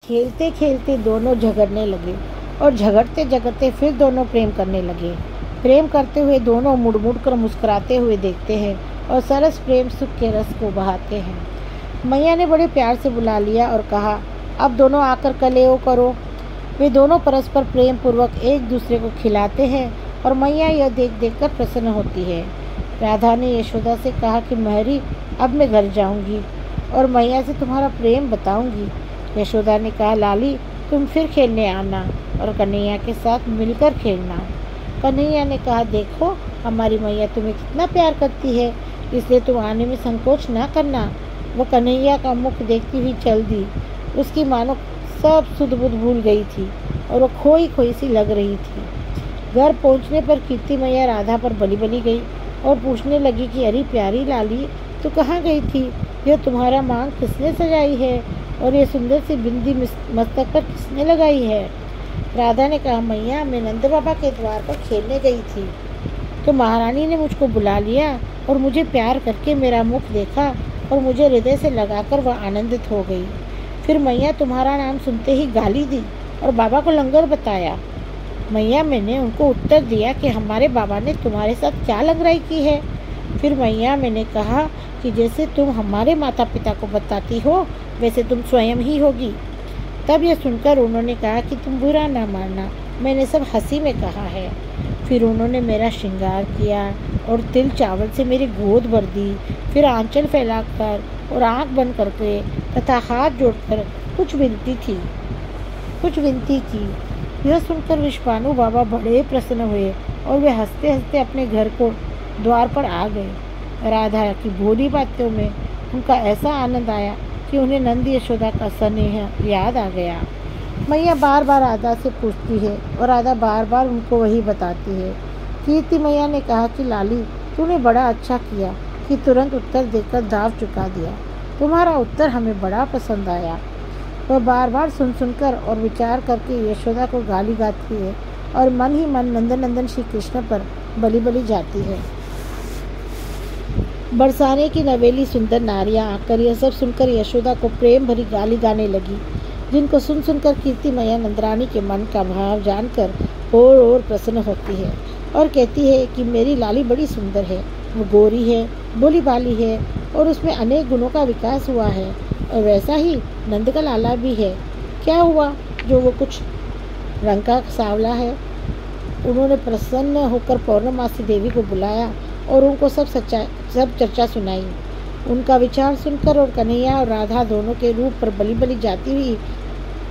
खेलते खेलते दोनों झगड़ने लगे और झगड़ते झगड़ते फिर दोनों प्रेम करने लगे। प्रेम करते हुए दोनों मुड़ मुड़ कर मुस्कुराते हुए देखते हैं और सरस प्रेम सुख के रस को बहाते हैं। मैया ने बड़े प्यार से बुला लिया और कहा, अब दोनों आकर कलेओ करो। वे दोनों परस्पर प्रेम पूर्वक एक दूसरे को खिलाते हैं और मैया यह देख देख कर प्रसन्न होती है। राधा ने यशोदा से कहा कि महरी, अब मैं घर जाऊंगी और मैया से तुम्हारा प्रेम बताऊंगी। यशोदा ने कहा, लाली तुम फिर खेलने आना और कन्हैया के साथ मिलकर खेलना। कन्हैया ने कहा, देखो हमारी मैया तुम्हें कितना प्यार करती है, इसलिए तुम आने में संकोच ना करना। वो कन्हैया का मुख देखती हुई चल दी। उसकी मानो सब सुध बुध भूल गई थी और वो खोई खोई सी लग रही थी। घर पहुंचने पर कीर्ति मैया राधा पर बली बली गई और पूछने लगी कि अरे प्यारी लाली, तू कहाँ गई थी? यह तुम्हारा मांग किसने सजाई है और ये सुंदर सी बिंदी मस्तक पर किसने लगाई है? राधा ने कहा, मैया मैं नंद बाबा के द्वार पर खेलने गई थी तो महारानी ने मुझको बुला लिया और मुझे प्यार करके मेरा मुख देखा और मुझे हृदय से लगाकर वह आनंदित हो गई। फिर मैया तुम्हारा नाम सुनते ही गाली दी और बाबा को लंगर बताया। मैया मैंने उनको उत्तर दिया कि हमारे बाबा ने तुम्हारे साथ क्या लंगराई की है। फिर मैया मैंने कहा कि जैसे तुम हमारे माता पिता को बताती हो वैसे तुम स्वयं ही होगी। तब यह सुनकर उन्होंने कहा कि तुम बुरा ना मानना, मैंने सब हंसी में कहा है। फिर उन्होंने मेरा श्रृंगार किया और तिल चावल से मेरी गोद भर दी। फिर आंचल फैलाकर और आंख बंद करके तथा हाथ जोड़कर कुछ विनती की। यह सुनकर विश्वानु बाबा बड़े प्रसन्न हुए और वे हंसते हंसते अपने घर को द्वार पर आ गए। राधा की भोली बातों में उनका ऐसा आनंद आया कि उन्हें नंद यशोदा का स्नेह याद आ गया। मैया बार बार राधा से पूछती है और राधा बार बार उनको वही बताती है। कीर्ति मैया ने कहा कि लाली तूने बड़ा अच्छा किया कि तुरंत उत्तर देकर दाव चुका दिया। तुम्हारा उत्तर हमें बड़ा पसंद आया। वह बार बार सुन सुनकर और विचार करके यशोदा को गाली गाती है और मन ही मन नंदन श्री कृष्ण पर बली बली जाती है। बरसाने की नवेली सुंदर नारियां आकर यह सब सुनकर यशोदा को प्रेम भरी गाली गाने लगी, जिनको सुन सुनकर कीर्ति मैया नंदरानी के मन का भाव जानकर और प्रसन्न होती है और कहती है कि मेरी लाली बड़ी सुंदर है। वो गोरी है, भोली भाली है और उसमें अनेक गुणों का विकास हुआ है और वैसा ही नंद का लाला भी है। क्या हुआ जो वो कुछ रंग का सांवला है? उन्होंने प्रसन्न होकर पौर्णमासी देवी को बुलाया और उनको सब चर्चा सुनाई। उनका विचार सुनकर और कन्हैया और राधा दोनों के रूप पर बली बली जाती हुई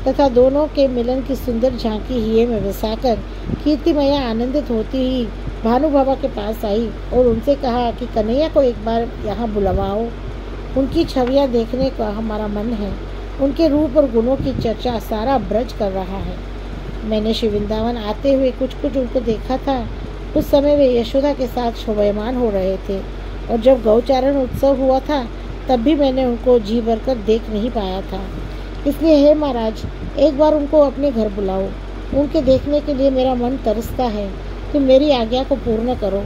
तथा दोनों के मिलन की सुंदर झांकी हिये में बसाकर कीर्ति मैया आनंदित होती हुई भानु बाबा के पास आई और उनसे कहा कि कन्हैया को एक बार यहाँ बुलवाओ। उनकी छवियाँ देखने का हमारा मन है। उनके रूप और गुणों की चर्चा सारा ब्रज कर रहा है। मैंने श्री वृंदावन आते हुए कुछ उनको देखा था। उस समय वे यशोदा के साथ शोभायमान हो रहे थे और जब गौचारण उत्सव हुआ था तब भी मैंने उनको जी भरकर देख नहीं पाया था। इसलिए हे महाराज, एक बार उनको अपने घर बुलाओ। उनके देखने के लिए मेरा मन तरसता है। तुम मेरी आज्ञा को पूर्ण करो।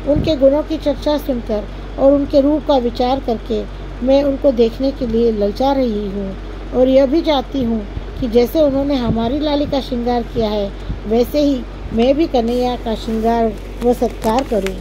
उनके गुणों की चर्चा सुनकर और उनके रूप का विचार करके मैं उनको देखने के लिए ललचा रही हूँ और यह भी चाहती हूँ कि जैसे उन्होंने हमारी लाली का श्रृंगार किया है वैसे ही मैं भी कन्हैया का श्रृंगार व सत्कार करूँ।